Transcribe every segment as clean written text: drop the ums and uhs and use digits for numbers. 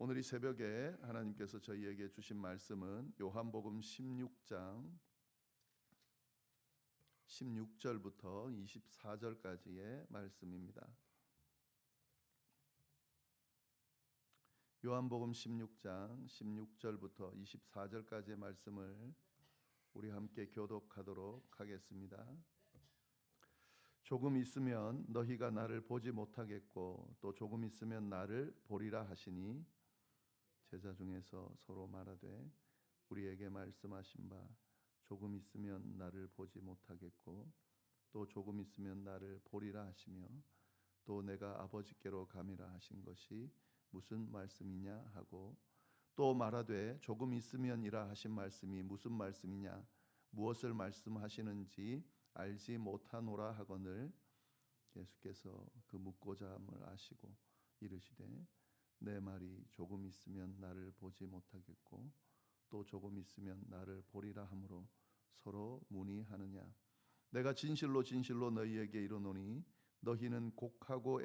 오늘 이 새벽에 하나님께서 저희에게 주신 말씀은 요한복음 16장 16절부터 24절까지의 말씀입니다. 요한복음 16장 16절부터 24절까지의 말씀을 우리 함께 교독하도록 하겠습니다. 조금 있으면 너희가 나를 보지 못하겠고 또 조금 있으면 나를 보리라 하시니 제자 중에서 서로 말하되 우리에게 말씀하신 바 조금 있으면 나를 보지 못하겠고 또 조금 있으면 나를 보리라 하시며 또 내가 아버지께로 감이라 하신 것이 무슨 말씀이냐 하고 또 말하되 조금 있으면이라 하신 말씀이 무슨 말씀이냐 무엇을 말씀하시는지 알지 못하노라 하거늘 예수께서 그 묻고자 함을 아시고 이르시되 내 말이 조금 있으면 나를 보지 못하겠고 또 조금 있으면 나를 보리라 하므로 서로 문의하느냐. 내가 진실로 진실로 너희에게 이르노니 너희는 곡하고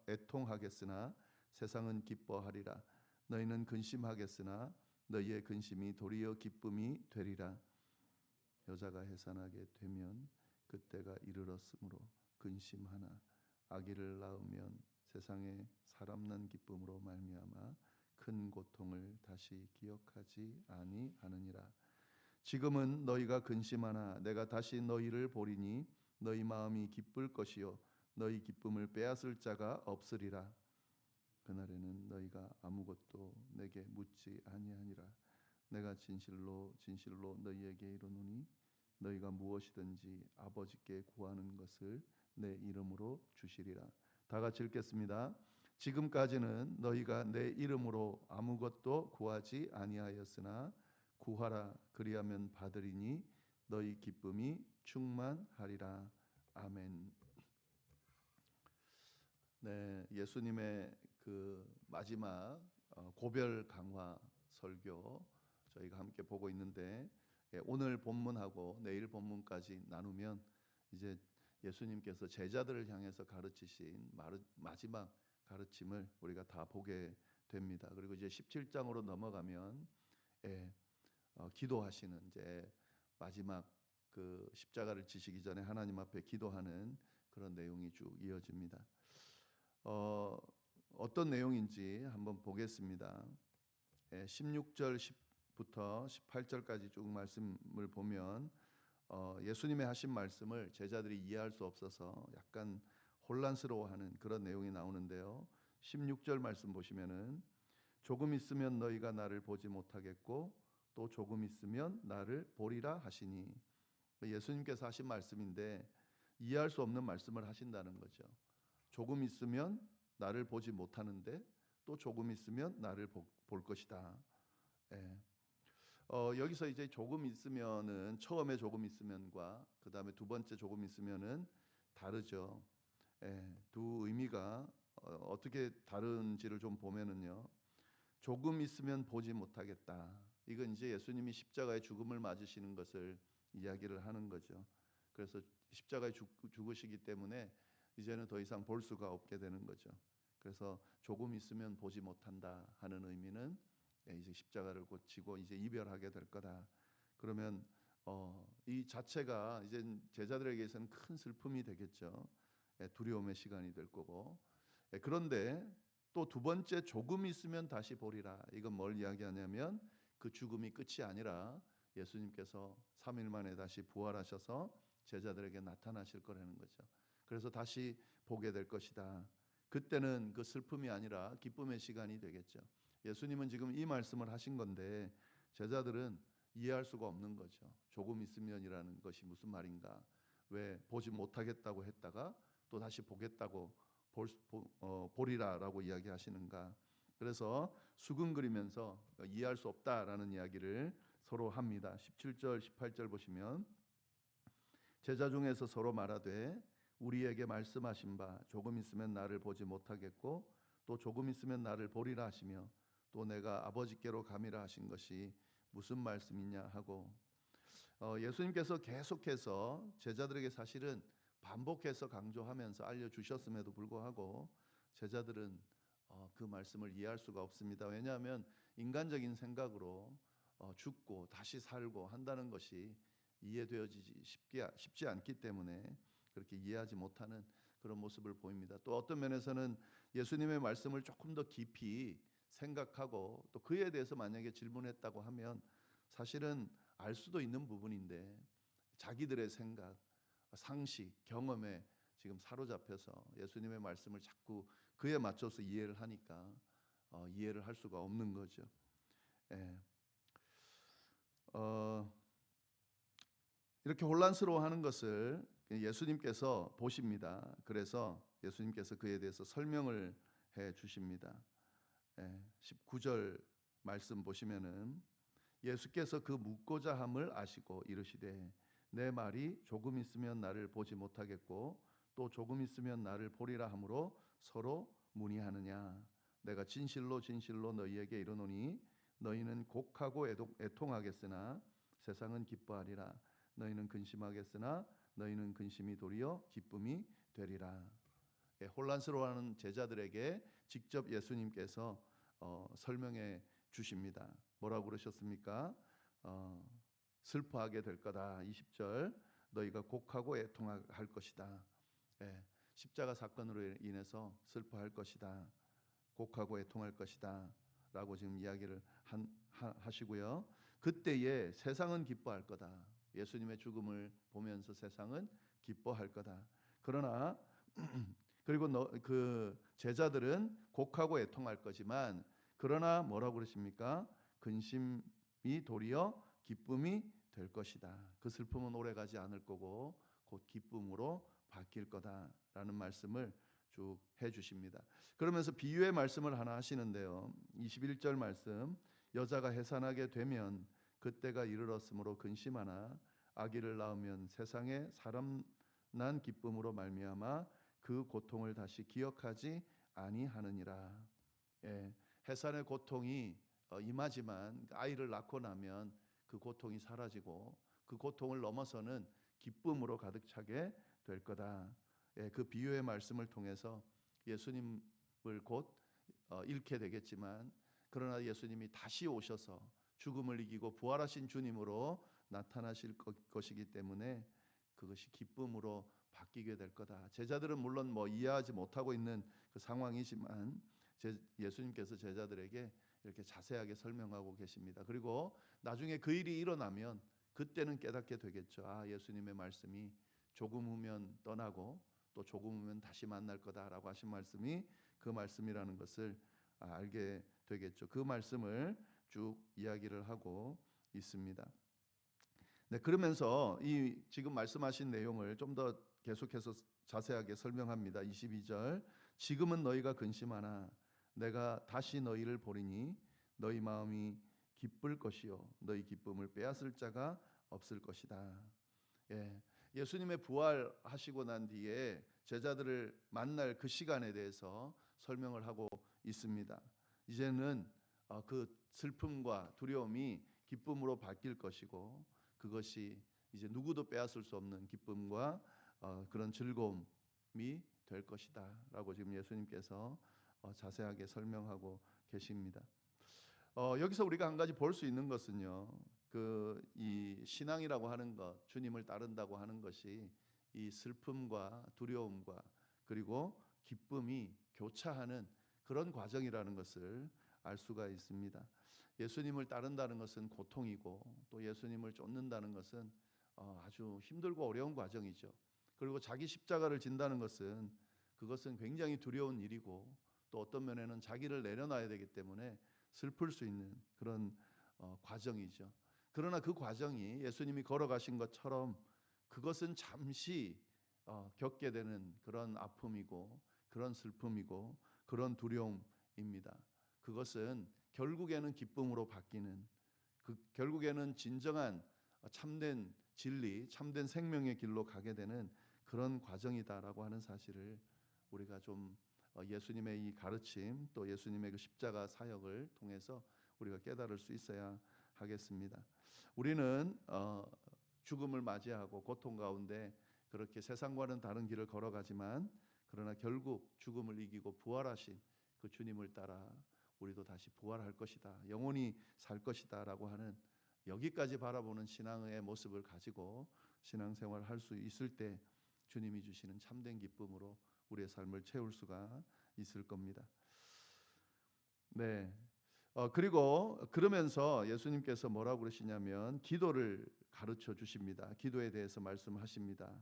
애통하겠으나 세상은 기뻐하리라. 너희는 근심하겠으나 너희의 근심이 도리어 기쁨이 되리라. 여자가 해산하게 되면 그때가 이르렀으므로 근심하나 아기를 낳으면 세상에 사람 난 기쁨으로 말미암아 큰 고통을 다시 기억하지 아니하느니라. 지금은 너희가 근심하나 내가 다시 너희를 보리니 너희 마음이 기쁠 것이요 너희 기쁨을 빼앗을 자가 없으리라. 그날에는 너희가 아무것도 내게 묻지 아니하니라. 내가 진실로 진실로 너희에게 이르노니 너희가 무엇이든지 아버지께 구하는 것을 내 이름으로 주시리라. 다 같이 읽겠습니다. 지금까지는 너희가 내 이름으로 아무것도 구하지 아니하였으나 구하라 그리하면 받으리니 너희 기쁨이 충만하리라. 아멘. 네, 예수님의 그 마지막 고별 강화 설교 저희가 함께 보고 있는데 오늘 본문하고 내일 본문까지 나누면 이제 예수님께서 제자들을 향해서 가르치신 마지막 가르침을 우리가 다 보게 됩니다. 그리고 이제 17장으로 넘어가면 기도하시는 이제 마지막 그 십자가를 지시기 전에 하나님 앞에 기도하는 그런 내용이 쭉 이어집니다. 어떤 내용인지 한번 보겠습니다. 16절부터 18절까지 쭉 말씀을 보면 예수님의 하신 말씀을 제자들이 이해할 수 없어서 약간 혼란스러워하는 그런 내용이 나오는데요. 16절 말씀 보시면은 조금 있으면 너희가 나를 보지 못하겠고 또 조금 있으면 나를 보리라 하시니 예수님께서 하신 말씀인데 이해할 수 없는 말씀을 하신다는 거죠. 조금 있으면 나를 보지 못하는데 또 조금 있으면 나를 볼 것이다. 여기서 이제 조금 있으면은 처음에 조금 있으면과 그 다음에 두 번째 조금 있으면은 다르죠. 두 의미가 어떻게 다른지를 좀 보면은요. 조금 있으면 보지 못하겠다. 이건 이제 예수님이 십자가의 죽음을 맞으시는 것을 이야기를 하는 거죠. 그래서 십자가에 죽으시기 때문에 이제는 더 이상 볼 수가 없게 되는 거죠. 그래서 조금 있으면 보지 못한다 하는 의미는 이제 십자가를 고치고 이제 이별하게 될 거다. 그러면 이 자체가 이제 제자들에게서는 큰 슬픔이 되겠죠. 두려움의 시간이 될 거고. 그런데 또 두 번째 조금 있으면 다시 보리라. 이건 뭘 이야기하냐면 그 죽음이 끝이 아니라 예수님께서 3일 만에 다시 부활하셔서 제자들에게 나타나실 거라는 거죠. 그래서 다시 보게 될 것이다. 그때는 그 슬픔이 아니라 기쁨의 시간이 되겠죠. 예수님은 지금 이 말씀을 하신 건데 제자들은 이해할 수가 없는 거죠. 조금 있으면이라는 것이 무슨 말인가? 왜 보지 못하겠다고 했다가 또 다시 보겠다고 보리라라고 이야기하시는가? 그래서 수근거리면서 이해할 수 없다라는 이야기를 서로 합니다. 17절, 18절 보시면 제자 중에서 서로 말하되 우리에게 말씀하신 바 조금 있으면 나를 보지 못하겠고 또 조금 있으면 나를 보리라 하시며 또 내가 아버지께로 감이라 하신 것이 무슨 말씀이냐 하고 예수님께서 계속해서 제자들에게 사실은 반복해서 강조하면서 알려주셨음에도 불구하고 제자들은 그 말씀을 이해할 수가 없습니다. 왜냐하면 인간적인 생각으로 죽고 다시 살고 한다는 것이 이해되어지지 쉽지 않기 때문에 그렇게 이해하지 못하는 그런 모습을 보입니다. 또 어떤 면에서는 예수님의 말씀을 조금 더 깊이 생각하고 또 그에 대해서 만약에 질문했다고 하면 사실은 알 수도 있는 부분인데 자기들의 생각, 상식, 경험에 지금 사로잡혀서 예수님의 말씀을 자꾸 그에 맞춰서 이해를 하니까 이해를 할 수가 없는 거죠. 예. 이렇게 혼란스러워하는 것을 예수님께서 보십니다. 그래서 예수님께서 그에 대해서 설명을 해 주십니다. 19절 말씀 보시면은 예수께서 그 묻고자 함을 아시고 이르시되 내 말이 조금 있으면 나를 보지 못하겠고 또 조금 있으면 나를 보리라 하므로 서로 문의하느냐. 내가 진실로 진실로 너희에게 이르노니 너희는 곡하고 애통하겠으나 세상은 기뻐하리라. 너희는 근심하겠으나 너희는 근심이 도리어 기쁨이 되리라. 혼란스러워하는 제자들에게 직접 예수님께서 설명해 주십니다. 뭐라고 그러셨습니까? 슬퍼하게 될 거다. 20절 너희가 곡하고 애통할 것이다. 십자가 사건으로 인해서 슬퍼할 것이다. 곡하고 애통할 것이다. 라고 지금 이야기를 하시고요. 그때에 세상은 기뻐할 거다. 예수님의 죽음을 보면서 세상은 기뻐할 거다. 그러나 그리고 그 제자들은 곡하고 애통할 거지만 그러나 뭐라고 그러십니까? 근심이 도리어 기쁨이 될 것이다. 그 슬픔은 오래가지 않을 거고 곧 기쁨으로 바뀔 거다라는 말씀을 쭉 해주십니다. 그러면서 비유의 말씀을 하나 하시는데요. 21절 말씀 여자가 해산하게 되면 그때가 이르렀으므로 근심하나 아기를 낳으면 세상에 사람 난 기쁨으로 말미암아 그 고통을 다시 기억하지 아니하느니라. 해산의 고통이 임하지만 아이를 낳고 나면 그 고통이 사라지고 그 고통을 넘어서는 기쁨으로 가득 차게 될 거다. 그 비유의 말씀을 통해서 예수님을 곧 잃게 되겠지만 그러나 예수님이 다시 오셔서 죽음을 이기고 부활하신 주님으로 나타나실 것이기 때문에 그것이 기쁨으로 바뀌게 될 거다. 제자들은 물론 이해하지 못하고 있는 그 상황이지만 예수님께서 제자들에게 이렇게 자세하게 설명하고 계십니다. 그리고 나중에 그 일이 일어나면 그때는 깨닫게 되겠죠. 예수님의 말씀이 조금 후면 떠나고 또 조금 후면 다시 만날 거다라고 하신 말씀이 그 말씀이라는 것을 알게 되겠죠. 그 말씀을 쭉 이야기를 하고 있습니다. 네, 그러면서 이 지금 말씀하신 내용을 좀 더 계속해서 자세하게 설명합니다. 22절 지금은 너희가 근심하나 내가 다시 너희를 보리니 너희 마음이 기쁠 것이요 너희 기쁨을 빼앗을 자가 없을 것이다. 예수님의 부활하시고 난 뒤에 제자들을 만날 그 시간에 대해서 설명을 하고 있습니다. 이제는 그 슬픔과 두려움이 기쁨으로 바뀔 것이고 그것이 이제 누구도 빼앗을 수 없는 기쁨과 그런 즐거움이 될 것이다라고 지금 예수님께서 자세하게 설명하고 계십니다. 여기서 우리가 한 가지 볼 수 있는 것은요. 이 신앙이라고 하는 것, 주님을 따른다고 하는 것이 이 슬픔과 두려움과 그리고 기쁨이 교차하는 그런 과정이라는 것을 알 수가 있습니다. 예수님을 따른다는 것은 고통이고 또 예수님을 쫓는다는 것은 아주 힘들고 어려운 과정이죠. 그리고 자기 십자가를 진다는 것은 그것은 굉장히 두려운 일이고 또 어떤 면에는 자기를 내려놔야 되기 때문에 슬플 수 있는 그런 과정이죠. 그러나 그 과정이 예수님이 걸어가신 것처럼 그것은 잠시 겪게 되는 그런 아픔이고 그런 슬픔이고 그런 두려움입니다. 그것은 결국에는 기쁨으로 바뀌는 결국에는 진정한 참된 진리, 참된 생명의 길로 가게 되는 그런 과정이다라고 하는 사실을 우리가 좀 예수님의 이 가르침 또 예수님의 그 십자가 사역을 통해서 우리가 깨달을 수 있어야 하겠습니다. 우리는 죽음을 맞이하고 고통 가운데 그렇게 세상과는 다른 길을 걸어가지만 그러나 결국 죽음을 이기고 부활하신 그 주님을 따라 우리도 다시 부활할 것이다, 영원히 살 것이다라고 하는 여기까지 바라보는 신앙의 모습을 가지고 신앙생활을 할 수 있을 때 주님이 주시는 참된 기쁨으로 우리의 삶을 채울 수가 있을 겁니다. 네. 그리고 그러면서 예수님께서 뭐라고 그러시냐면 기도를 가르쳐 주십니다. 기도에 대해서 말씀하십니다.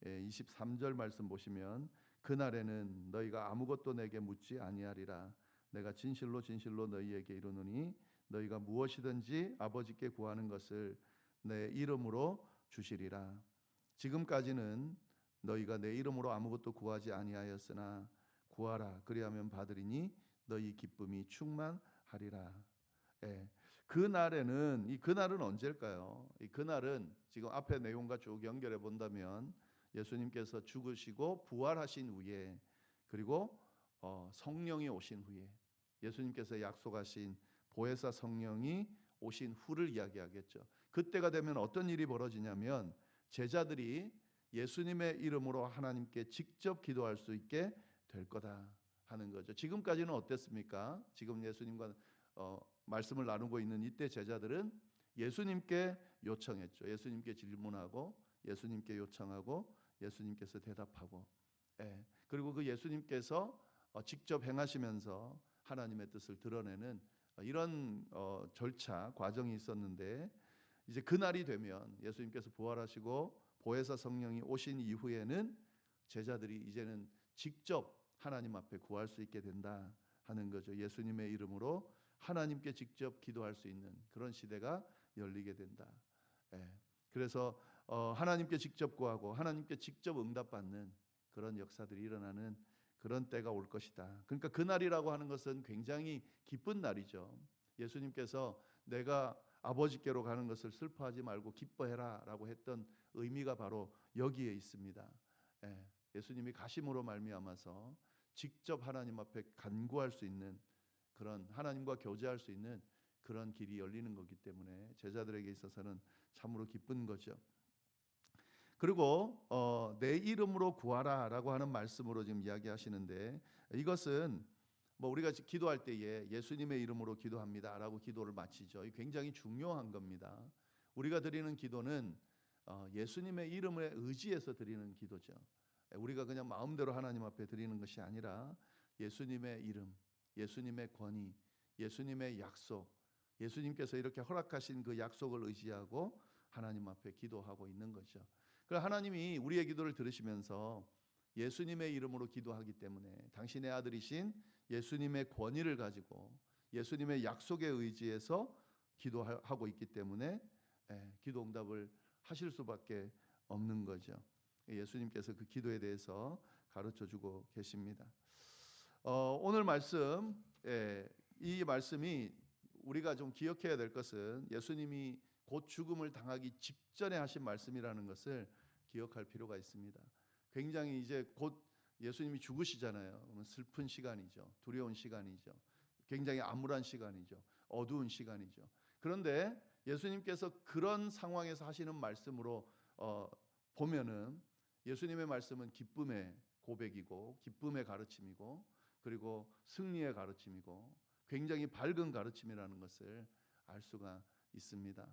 23절 말씀 보시면 그날에는 너희가 아무것도 내게 묻지 아니하리라. 내가 진실로 진실로 너희에게 이르노니 너희가 무엇이든지 아버지께 구하는 것을 내 이름으로 주시리라. 지금까지는 너희가 내 이름으로 아무것도 구하지 아니하였으나 구하라 그리하면 받으리니 너희 기쁨이 충만하리라. 예. 그날에는, 이 그날은 언제일까요? 이 그날은 지금 앞에 내용과 쭉 연결해 본다면 예수님께서 죽으시고 부활하신 후에, 그리고 성령이 오신 후에, 예수님께서 약속하신 보혜사 성령이 오신 후를 이야기하겠죠. 그때가 되면 어떤 일이 벌어지냐면 제자들이 예수님의 이름으로 하나님께 직접 기도할 수 있게 될 거다 하는 거죠. 지금까지는 어땠습니까? 지금 예수님과 말씀을 나누고 있는 이때 제자들은 예수님께 요청했죠. 예수님께 질문하고 예수님께 요청하고 예수님께서 대답하고, 그리고 그 예수님께서 직접 행하시면서 하나님의 뜻을 드러내는 이런 절차 과정이 있었는데, 이제 그날이 되면 예수님께서 부활하시고 보혜사 성령이 오신 이후에는 제자들이 이제는 직접 하나님 앞에 구할 수 있게 된다 하는 거죠. 예수님의 이름으로 하나님께 직접 기도할 수 있는 그런 시대가 열리게 된다. 그래서 하나님께 직접 구하고 하나님께 직접 응답받는 그런 역사들이 일어나는 그런 때가 올 것이다. 그러니까 그날이라고 하는 것은 굉장히 기쁜 날이죠. 예수님께서 내가 아버지께로 가는 것을 슬퍼하지 말고 기뻐해라 라고 했던 의미가 바로 여기에 있습니다. 예수님이 가심으로 말미암아서 직접 하나님 앞에 간구할 수 있는, 그런 하나님과 교제할 수 있는 그런 길이 열리는 거기 때문에 제자들에게 있어서는 참으로 기쁜 거죠. 그리고 내 이름으로 구하라라고 하는 말씀으로 지금 이야기하시는데, 이것은 뭐 우리가 기도할 때에 예수님의 이름으로 기도합니다라고 기도를 마치죠. 이 굉장히 중요한 겁니다. 우리가 드리는 기도는 예수님의 이름에 의지해서 드리는 기도죠. 우리가 그냥 마음대로 하나님 앞에 드리는 것이 아니라 예수님의 이름, 예수님의 권위, 예수님의 약속, 예수님께서 이렇게 허락하신 그 약속을 의지하고 하나님 앞에 기도하고 있는 거죠. 그래서 하나님이 우리의 기도를 들으시면서 예수님의 이름으로 기도하기 때문에 당신의 아들이신 예수님의 권위를 가지고 예수님의 약속에 의지해서 기도하고 있기 때문에 기도 응답을 하실 수밖에 없는 거죠. 예수님께서 그 기도에 대해서 가르쳐주고 계십니다. 오늘 말씀, 이 말씀이 우리가 좀 기억해야 될 것은 예수님이 곧 죽음을 당하기 직전에 하신 말씀이라는 것을 기억할 필요가 있습니다. 굉장히 이제 곧 예수님이 죽으시잖아요. 그러면 슬픈 시간이죠. 두려운 시간이죠. 굉장히 암울한 시간이죠. 어두운 시간이죠. 그런데 예수님께서 그런 상황에서 하시는 말씀으로 보면은 예수님의 말씀은 기쁨의 고백이고 기쁨의 가르침이고 그리고 승리의 가르침이고 굉장히 밝은 가르침이라는 것을 알 수가 있습니다.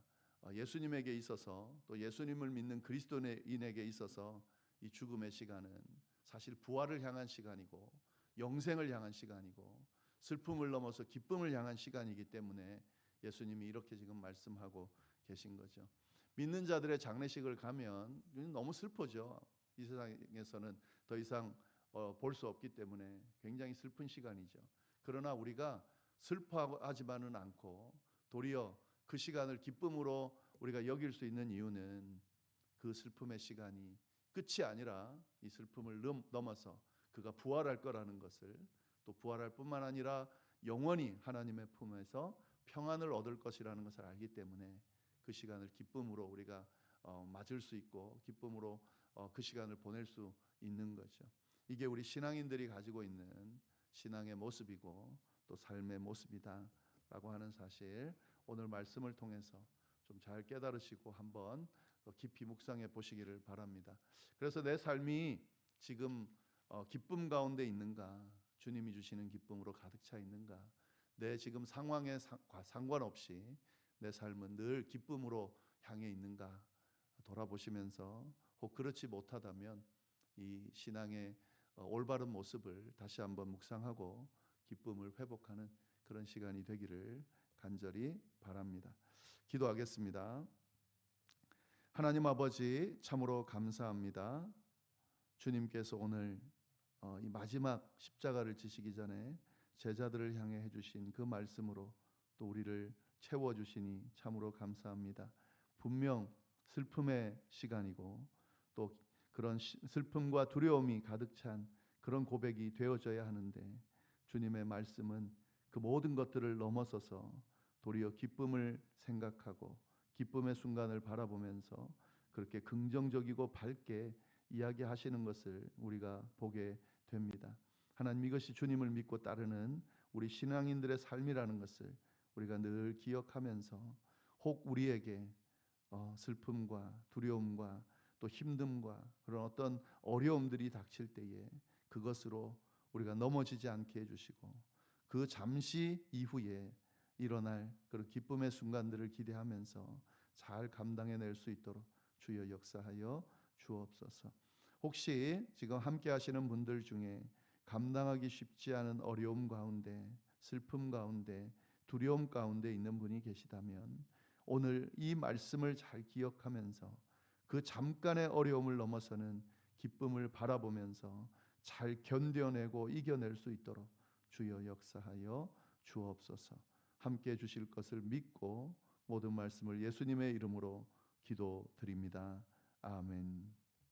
예수님에게 있어서 또 예수님을 믿는 그리스도인에게 있어서 이 죽음의 시간은 사실 부활을 향한 시간이고 영생을 향한 시간이고 슬픔을 넘어서 기쁨을 향한 시간이기 때문에 예수님이 이렇게 지금 말씀하고 계신 거죠. 믿는 자들의 장례식을 가면 너무 슬프죠. 이 세상에서는 더 이상 볼 수 없기 때문에 굉장히 슬픈 시간이죠. 그러나 우리가 슬퍼하지만은 않고 도리어 그 시간을 기쁨으로 우리가 여길 수 있는 이유는 그 슬픔의 시간이 끝이 아니라 이 슬픔을 넘어서 그가 부활할 거라는 것을, 또 부활할 뿐만 아니라 영원히 하나님의 품에서 평안을 얻을 것이라는 것을 알기 때문에 그 시간을 기쁨으로 우리가 맞을 수 있고 기쁨으로 그 시간을 보낼 수 있는 거죠. 이게 우리 신앙인들이 가지고 있는 신앙의 모습이고 또 삶의 모습이다라고 하는 사실, 오늘 말씀을 통해서 좀 잘 깨달으시고 한번 깊이 묵상해 보시기를 바랍니다. 그래서 내 삶이 지금 기쁨 가운데 있는가, 주님이 주시는 기쁨으로 가득 차 있는가? 내 지금 상황에 상관없이 내 삶은 늘 기쁨으로 향해 있는가? 돌아보시면서 혹 그렇지 못하다면 이 신앙의 올바른 모습을 다시 한번 묵상하고 기쁨을 회복하는 그런 시간이 되기를 간절히 바랍니다. 기도하겠습니다. 하나님 아버지, 참으로 감사합니다. 주님께서 오늘 이 마지막 십자가를 지시기 전에 제자들을 향해 해주신 그 말씀으로 또 우리를 채워주시니 참으로 감사합니다. 분명 슬픔의 시간이고 또 그런 슬픔과 두려움이 가득 찬 그런 고백이 되어져야 하는데, 주님의 말씀은 그 모든 것들을 넘어서서 도리어 기쁨을 생각하고 기쁨의 순간을 바라보면서 그렇게 긍정적이고 밝게 이야기하시는 것을 우리가 보게 됩니다. 하나님, 이것이 주님을 믿고 따르는 우리 신앙인들의 삶이라는 것을 우리가 늘 기억하면서 혹 우리에게 슬픔과 두려움과 또 힘듦과 그런 어떤 어려움들이 닥칠 때에 그것으로 우리가 넘어지지 않게 해주시고 그 잠시 이후에 일어날 그런 기쁨의 순간들을 기대하면서 잘 감당해낼 수 있도록 주여 역사하여 주옵소서. 혹시 지금 함께 하시는 분들 중에 감당하기 쉽지 않은 어려움 가운데, 슬픔 가운데, 두려움 가운데 있는 분이 계시다면 오늘 이 말씀을 잘 기억하면서 그 잠깐의 어려움을 넘어서는 기쁨을 바라보면서 잘 견뎌내고 이겨낼 수 있도록 주여 역사하여 주옵소서. 함께 해 주실 것을 믿고 모든 말씀을 예수님의 이름으로 기도드립니다. 아멘.